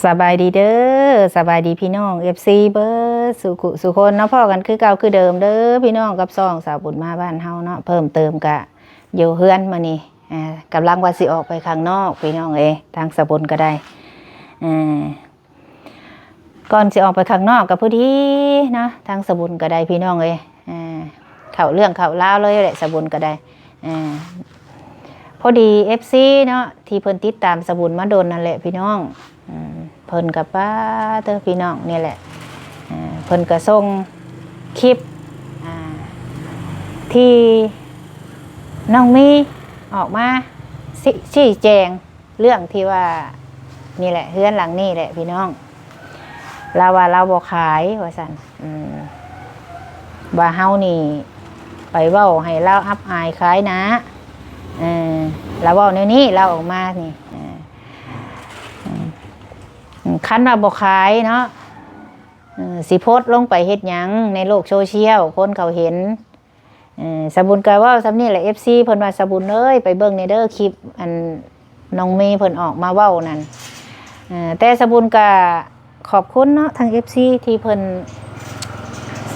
สบายดีเด้อสบายดีพี่น้อง FC เบิร์สุคนเนาะพ่อกันคือเก่าคือเดิมเด้อพี่น้องกับซองสาวบุญมาบ้านเฮาเนาะเพิ่มเติมกะอยู่เฮือนมานี่กำลังว่าสิออกไปข้างนอกพี่น้องทางสาวบุญก็ได้ก่อนสิออกไปข้างนอกกับพอดีเนาะทางสาวบุญก็ได้พี่น้องเข้าเรื่องเข้าราวเลยแหละสาวบุญก็ได้พอดี FC เนาะที่เพิ่นติดตามสาวบุญมาโดนนั่นแหละพี่น้องเพิ่นกับป้าเตอพี่น้องนี่แหละเพิ่นก็ส่งคลิปที่น้องมีออกมาชี้แจงเรื่องที่ว่านี่แหละเฮือนหลังนี่แหละพี่น้องเราว่าเราบ่ขายว่าซั่นว่าเฮานี่ไปเว้าให้เราอับอายขายนะเราเว้าแนวนี้เราออกมานี่คันว่าบ่ขายเนาะสิโพสต์ลงไปเฮ็ดหยังในโลกโซเชียลคนเขาเห็นสบุญก็ว่าซำนี้แหละ FC เพิ่นว่าสบุญเอ้ยไปเบิ่งในเด้อคลิปอันน้องเมย์เพิ่นออกมาเว้านั่นแต่สบุญก็ขอบคุณเนาะทาง FC ที่เพิ่น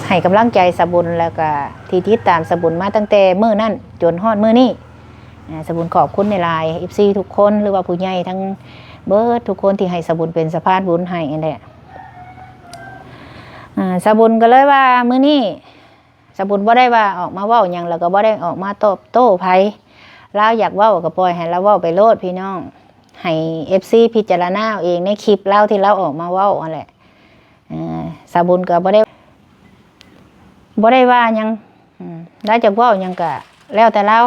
ให้กำลังใจสบุญแล้วก็ที่ติดตามสบุญมาตั้งแต่มื้อนั้นจนฮอดมื้อนี้สบุญขอบคุณในไลน์ FC ทุกคนหรือว่าผู้ใหญ่ทั้งเบิดทุกคนที่ให้สบุญเป็นสะพานบุญให้นั่นแหละสบุญก็เลยว่ามื้อนี้สบุญบ่ได้ว่าออกมาเว้าหยังแล้วก็บ่ได้ออกมาตอบโต้ไผลาวอยากเว้าก็ปล่อยให้เราเว้าไปโลดพี่น้องให้ FC พิจารณาเอาเองในคลิปเราที่เราออกมาเว้านั่นแหละสบุญก็บ่ได้ว่าหยังได้จากเว้าหยังก็แล้วแต่เรา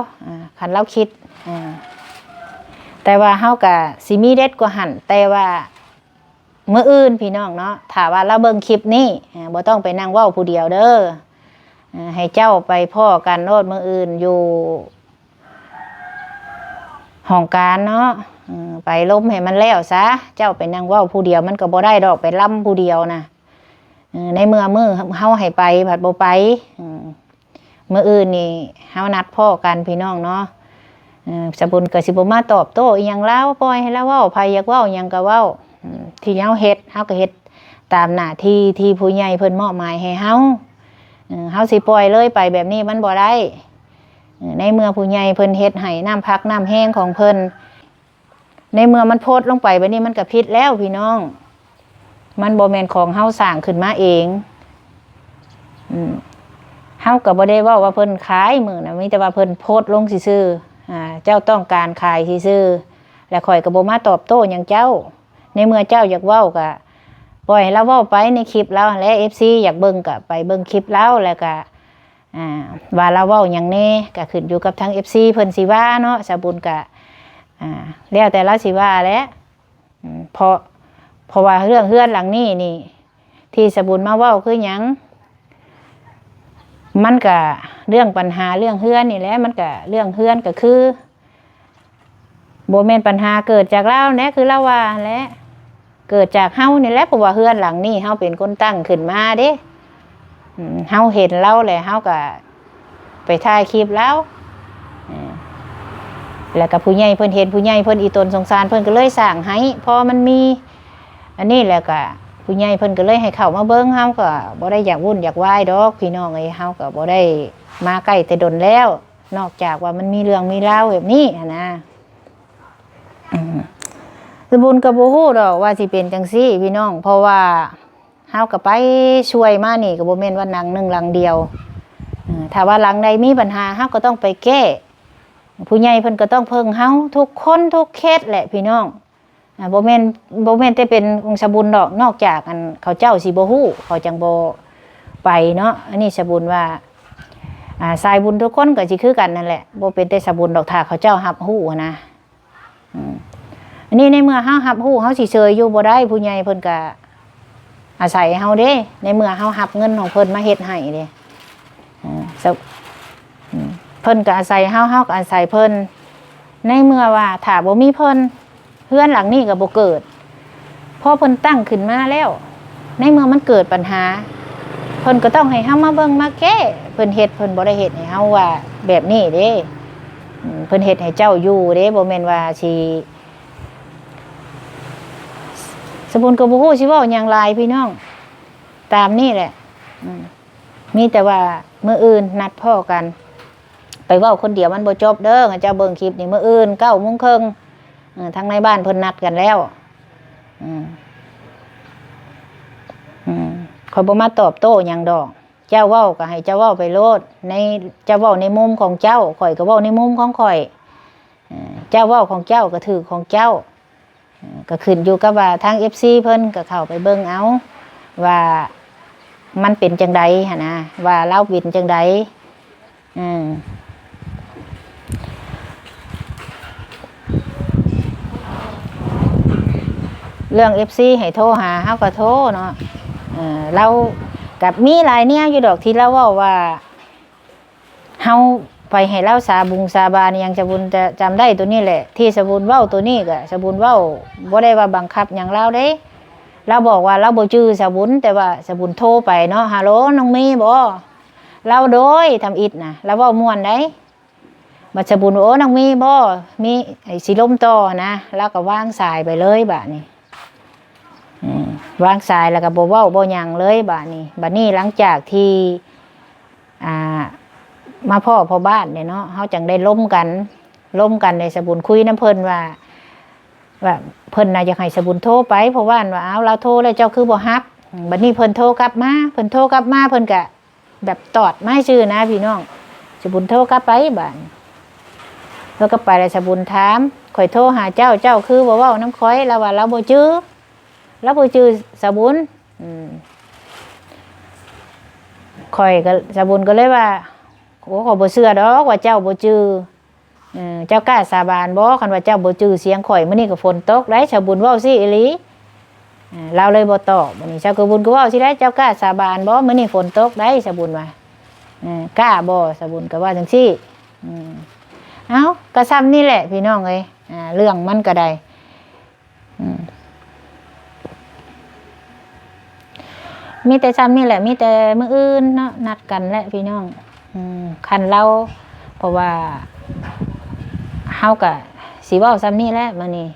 คันเราคิดแต่ว่าเฮาก็สิมีเด็ดกว่าหั่นแต่ว่ามื้ออื่นพี่น้องเนาะถ้าว่าเราเบิ่งคลิปนี้บ่ต้องไปนั่งเว้าผู้เดียวเด้อให้เจ้าไปพ้อกันโลดมื้ออื่นอยู่ห้องการเนาะไปล้มให้มันแล้วซะเจ้าไปนั่งเว้าผู้เดียวมันก็บ่ได้ดอกไปล่ำผู้เดียวนะในมื้อเฮาให้ไปผัดบ่ไปมื้ออื่นนี่เฮานัดพ้อกันพี่น้องเนาะสบุญก็สิบ่มาตอบโต้อีหยังแล้วปล่อยให้แล้วเว้าไผอยากเว้าหยังก็เว้าที่เฮาเฮ็ดเฮาก็เฮ็ดตามหน้าที่ที่ผู้ใหญ่เพิ่นมอบหมายให้เฮาสิปล่อยเลยไปแบบนี้มันบ่ได้ในเมื่อผู้ใหญ่เพิ่นเฮ็ดให้น้ำพักน้ำแห้งของเพิ่นในเมื่อมันโพสต์ลงไปแบบนี้มันก็ผิดแล้วพี่น้องมันบ่แม่นของเฮาสร้างขึ้นมาเองเฮาก็บ่ได้เว้าว่าเพิ่นขายมื้อน่ะมีแต่ว่าเพิ่นโพสต์ลงซื่อเจ้าต้องการขายซื่อแล้วข่อยก็บ่มาตอบโต้หยังเจ้าในเมื่อเจ้าอยากเว้าก็ปล่อยให้เราเว้าไปในคลิปเราและ FC อยากเบิ่งก็ไปเบิ่งคลิปเราแล้วก็ว่าเราเว้าหยังแน่ก็ขึ้นอยู่กับทาง FC เพิ่นสิว่าเนาะสบุญก็แล้วแต่เราสิว่าแหละเพราะว่าเรื่องเฮือนหลังนี้นี่ที่สบุญมาเว้าคือหยังมันก็เรื่องปัญหาเรื่องเฮือนนี่แหละมันก็เรื่องเฮือนก็คือบ่แม่นปัญหาเกิดจากเราแหละคือเราว่าแหละเกิดจากเฮานี่แหละเพราะว่าเฮือนหลังนี้เฮาเป็นคนตั้งขึ้นมาเด้เฮาเห็นเราแหละเฮาก็ไปถ่ายคลิปแล้วแล้วก็ผู้ใหญ่เพิ่นเห็นผู้ใหญ่เพิ่นอีตนสงสารเพิ่นก็เลยสร้างให้พอมันมีอันนี้แล้วก็ผู้ใหญ่เพิ่นก็เลยให้เข้ามาเบิ่งเฮาก็บ่ได้อยากวุ่นอยากวายดอกพี่น้องเฮาก็บ่ได้มาใกล้แต่ดนแล้วนอกจากว่ามันมีเรื่องมีราวแบบนี้นะสบุญก็บ่ฮู้ดอกว่าสิเป็นจังซี่พี่น้องเพราะว่าเฮาก็ไปช่วยมานี่ก็บ่แม่นว่าหลังนึงหลังเดียวถ้าว่าหลังใดมีปัญหาเฮาก็ต้องไปแก้ผู้ใหญ่เพิ่นก็ต้องเพิ่งเฮาทุกคนทุกเคสแหละพี่น้องบ่แม่นแต่เป็นองค์สบุญดอกนอกจากอันเขาเจ้าสิบ่ฮู้เขาจังบ่ไปเนาะอันนี้สบุญว่าสายบุญทุกคนก็สิคือกันนั่นแหละบ่เป็นแต่สบุญดอกถ้าเขาเจ้ารับฮู้นะอันนี้ในเมื่อเฮารับฮู้เฮาสิเชยอยู่บ่ได้ผู้ใหญ่เพิ่นก็อาศัยเฮาเด้ในเมื่อเฮารับเงินของเพิ่นมาเฮ็ดให้เด้เพิ่นก็อาศัยเฮาก็อาศัยเพิ่นในเมื่อว่าถ้าบ่มีเพิ่นเฮือนหลังนี้ก็บ่เกิดพอเพิ่นตั้งขึ้นมาแล้วในเมื่อมันเกิดปัญหาเพิ่นก็ต้องให้เฮามาเบิ่งมาแก้เพิ่นเฮ็ดเพิ่นบ่ได้เฮ็ดให้เฮาว่าแบบนี้เด้เพิ่นเฮ็ดให้เจ้าอยู่เด้บ่แม่นว่าสิส บุญก็บ่ฮู้สิเว้าหยังหลายพี่น้องตามนี่แหละมีแต่ว่ามื้ออื่นนัดพ่อกันไปเว้าคนเดียวมันบ่จบเด้อเจ้าเบิ่งคลิปนี่มื้ออื่น 9:30 นทางในบ้านเพิ่นนัดกันแล้วข่อยบ่มาตอบโต้หยังดอกเจ้าเว้าก็ให้เจ้าเว้าไปโลดในเจ้าเว้าในมุมของเจ้าข่อยก็เว้าในมุมของข่อยเจ้าเว้าของเจ้าก็ถือของเจ้าก็ขึ้นอยู่กับว่าทาง FC เพิ่นก็เข้าไปเบิ่งเอาว่ามันเป็นจังไดหั่นนะว่าเราเป็นจังไดเรื่อง FC ให้โทรหาเฮาก็โทรเนาะเรากับมีหลายแนวอยู่ดอกที่เราเว้าว่าเฮาไปให้เล่าสาบุงสาบานยังสบุญจะจำได้ตัวนี้แหละที่สบุญเว้าตัวนี้ก็สบุญเว้าบ่ได้ว่าบังคับอย่างเราเด้เราบอกว่าเราบ่จื้อสบุญแต่ว่าสบุญโทรไปเนาะฮัลโหลน้องมีบ่เราโดยทำอิฐนะเราเว้าม่วนได้บัดสบุญโอ้น้องมีบ่มีไอ้สิลมต่อนะแล้วก็วางสายไปเลยบัดนี้วางสายแล้วก็บ่เว้าบ่หยังเลยบัดนี้หลังจากที่มาพ่อบ้านเนี่ยเนาะเฮาจังได้ล้มกันในสบุญคุยน้ำเพิ่นว่าเพิ่นน่ะอยากให้สบุญโทรไปเพราะว่าเอาเราโทรแล้วเจ้าคือบ่รับบัดนี้เพิ่นโทรกลับมาเพิ่นก็แบบตอดไม่ชื่อนะพี่น้องสบุญโทรกลับไปบ้านแล้วก็ไปแล้วสบุญถามข่อยโทรหาเจ้าคือบ่เว้าน้ำข่อยแล้วว่าเราบ่จื้อสบุญข่อยก็สบุญก็เลยว่าโอ้ขอบ่เชื่อดอกว่าเจ้าบ่จื้อเจ้ากล้าสาบานบ่คันว่าเจ้าบ่จื้อเสียงข่อยมื้อนี้ก็ฝนตกได้ชาวบุญเว้าสิอีหลีเราเลยบ่ตอบมื้อนี้ชาวกบุญก็เว้าสิได้เจ้ากล้าสาบานบ่มื้อนี้ฝนตกได้ชาวบุญว่ากล้าบ่ชาวบุญก็ว่าจังซี่เอ้าก็ซ้ำนี่แหละพี่น้องเอ้ยเรื่องมันก็ได้มีแต่ซ้ำนี่แหละมีแต่มื้ออื่นเนาะนัดกันแหละพี่น้องคันเราเพราะว่าเฮาก็สิเว้าซ้ำนี่แหละมื้อนี้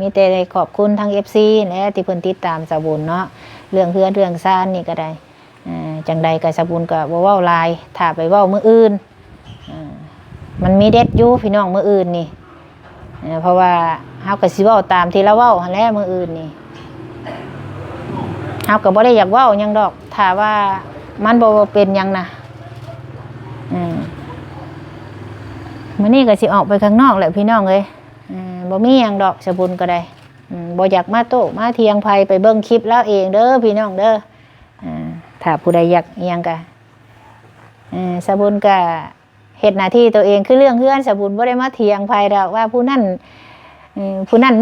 มีแต่ได้ขอบคุณทาง FC และที่เพิ่นติดตามสะบุญเนาะเรื่องเฮือนเรื่องซ่านนี่ก็ได้จังใดก็สะบุญก็บ่เว้าหลายถ้าไปเว้ามื้ออื่นมันมีเด็ดอยู่พี่น้องมื้ออื่นนี่เพราะว่าเฮาก็สิเว้าตามที่เราเว้าหั่นแหละมื้ออื่นนี่เฮาก็บ่ได้อยากเว้าหยังดอกถ้าว่ามันบ่เป็นหยังนะมื้อนี้ก็สิออกไปข้างนอกแหละพี่น้องเอ้ยบ่มีหยังดอกสะบุญก็ได้บ่อยากมาโต้มาเถียงไผไปเบิ่งคลิปแล้วเองเด้อพี่น้องเด้อถ้าผู้ใดอยากอีหยังก็สะบุญก็เฮ็ดหน้าที่ตัวเองคือเรื่องเฮือนสะบุญบ่ได้มาเถียงไผดอกว่าผู้นั้น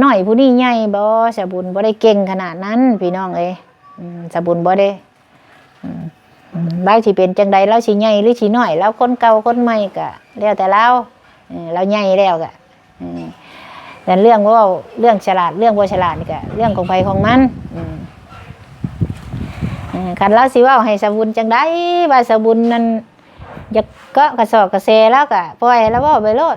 น้อยผู้นี้ใหญ่บ่สะบุญบ่ได้เก่งขนาดนั้นพี่น้องเอ้ยสะบุญบ่ได้เราสิเป็นจังใดเราสิใหญ่หรือสิน้อยเราคนเก่าคนใหม่ก็แล้วแต่เราใหญ่แล้วก็แต่เรื่องว่าเรื่องฉลาดเรื่องบ่ฉลาดนี่ก็เรื่องของไผของมันคันเราสิเว้าให้สะบุญจังได๋ว่าสะบุญนั้นอยากก็กระสอบกระแสแล้วก็ปล่อยแล้วเว้าไปโลด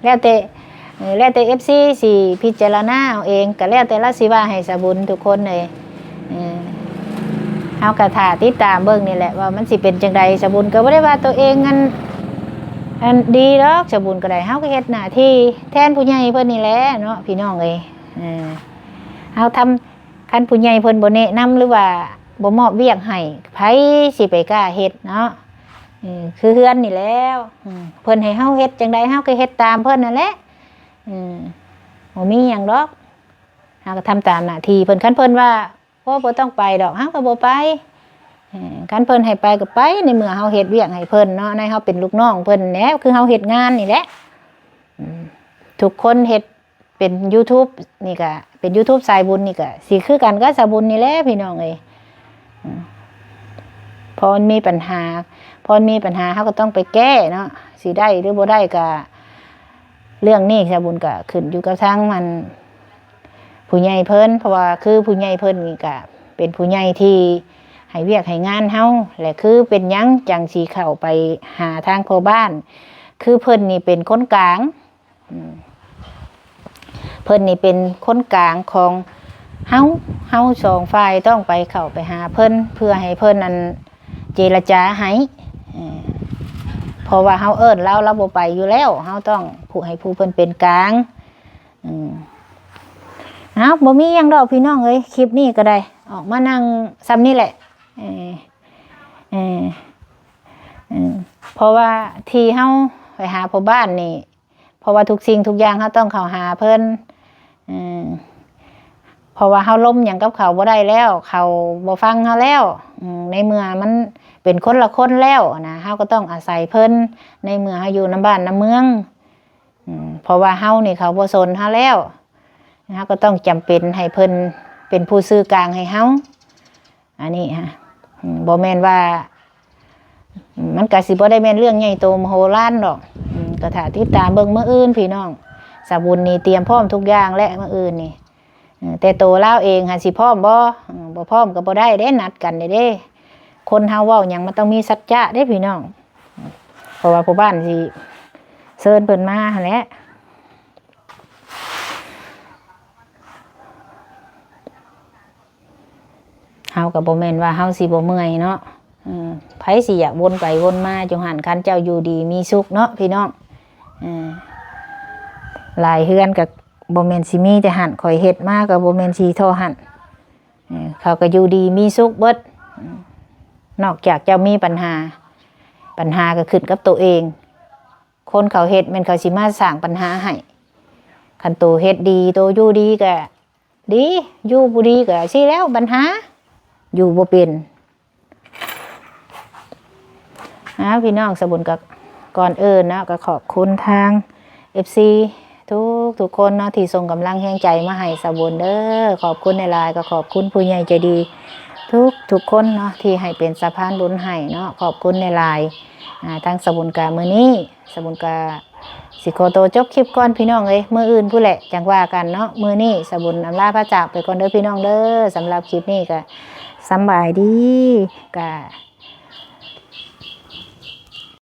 แล้วแต่ FC สิพิจารณาเอาเองก็แล้วแต่เราสิว่าให้สะบุญทุกคนเลยเฮาก็ท่าติดตามเบิ่งนี่แหละว่ามันสิเป็นจังไดสะบุญก็บ่ได้ว่าตัวเองอันดีดอกสะบุญก็ได้เฮาก็เฮ็ดหน้าที่แทนผู้ใหญ่เพิ่นนี่แหละเนาะพี่น้องเอ้ยเฮาทำคันผู้ใหญ่เพิ่นบ่แนะนำหรือว่าบ่มอบเวียกให้ไผสิไปกล้าเฮ็ดเนาะคือเฮือนนี่แล้วเพิ่นให้เฮาเฮ็ดจังไดเฮาก็เฮ็ดตามเพิ่นนั่นแหละบ่มีหยังดอกเฮาก็ทำตามหน้าที่เพิ่นคันเพิ่นว่าบ่ต้องไปดอกเฮาก็บ่ไปคันเพิ่นให้ไปก็ไปในเมื่อเฮาเฮ็ดเวียกให้เพิ่นเนาะในเฮาเป็นลูกน้องเพิ่นแหละคือเฮาเฮ็ดงานนี่แหละทุกคนเฮ็ดเป็น YouTube นี่ก็เป็น YouTube สายบุญนี่ก็สิคือกันกับสายบุญนี่แหละพี่น้องเอ้ยพอมีปัญหาเฮาก็ต้องไปแก้เนาะสิได้หรือบ่ได้ก็เรื่องนี้สายบุญก็ขึ้นอยู่กับทางมันผู้ใหญ่เพิ่นเพราะว่าคือผู้ใหญ่เพิ่นนี่ก็เป็นผู้ใหญ่ที่ให้เวียกให้งานเฮาและคือเป็นหยังจังสิเข้าไปหาทางพ่อบ้านคือเพิ่นนี่เป็นคนกลางเพิ่นนี่เป็นคนกลางของ เฮาเฮาสองฝ่ายต้องไปเข้าไปหาเพิ่นเพื่อให้เพิ่นนั้นเจรจาให้เพราะว่าเฮาเอิ้นเราบ่ไปอยู่แล้วเฮาต้องผู้ให้ผู้เพิ่นเป็นกลางบ่มีหยังดอกพี่น้องเอ้ยคลิปนี้ก็ได้ออกมานั่งซ้ำนี่แหละเพราะว่าที่เฮาไปหาพ่อบ้านนี่เพราะว่าทุกสิ่งทุกอย่างเฮาต้องเข้าหาเพิ่นเพราะว่าเฮาล้มหยังกับเขาบ่ได้แล้วเขาบ่ฟังเฮาแล้วในเมื่อมันเป็นคนละคนแล้วนะเฮาก็ต้องอาศัยเพิ่นในเมื่อเฮาอยู่นำบ้านนำเมืองเพราะว่าเฮานี่เขาบ่สนเฮาแล้วเฮาก็ต้องจำเป็นให้เพิ่นเป็นผู้ซื่อกลางให้เฮาอันนี้ฮะบ่แม่นว่ามันก็สิบ่ได้แม่นเรื่องใหญ่โตมโหฬารดอกก็ถ้าติดตามเบิ่งมื้ออื่นพี่น้องสาบุญนี่เตรียมพร้อมทุกอย่างและมื้ออื่นนี่แต่โตเล่าเองหันสิพร้อมบ่พร้อมก็บ่ได้เด้นัดกันเด้คนเฮาเว้าหยังมันต้องมีสัจจะเด้พี่น้องเพราะว่าผู้บ้านสิเชิญเพิ่นมาหั่นแหละเฮาก็บ่แม่นว่าเฮาสิบ่เมื่อยเนาะไผสิอยากวนไปวนมาจงหันคันเจ้าอยู่ดีมีสุขเนาะพี่น้องหลายเฮือนก็บ่แม่นสิมีแต่หันข่อยเฮ็ดมาก็บ่แม่นสิเท่าหันเขาก็อยู่ดีมีสุขเบิดนอกจากเจ้ามีปัญหาก็ขึ้นกับตัวเองคนเขาเฮ็ดแม่นเขาสิมาสร้างปัญหาให้คันโตเฮ็ดดีโตอยู่ดีก็ดีอยู่บ่ดีก็สิแล้วปัญหาอยู่บ่เป็นพี่น้องสบุญกับก่อนนะก็ขอบคุณทาง FC ทุกคนเนาะที่ส่งกำลังแห่งใจมาให้สบุญเด้อขอบคุณในไลน์ก็ขอบคุณผู้ใหญ่ใจดีทุกคนเนาะที่ให้เป็นสะพานบุญให้เนาะขอบคุณในไลน์ทางสบุญกามื้อนี้สบุญกาสิขอตัวจบคลิปก่อนพี่น้องเอ้ยมื้ออื่นผู้แหละจังว่ากันเนาะมื้อนี้สบุญอำลาพระจากไปก่อนเด้อพี่น้องเด้อสำหรับคลิปนี้ก็สำบายดีกะ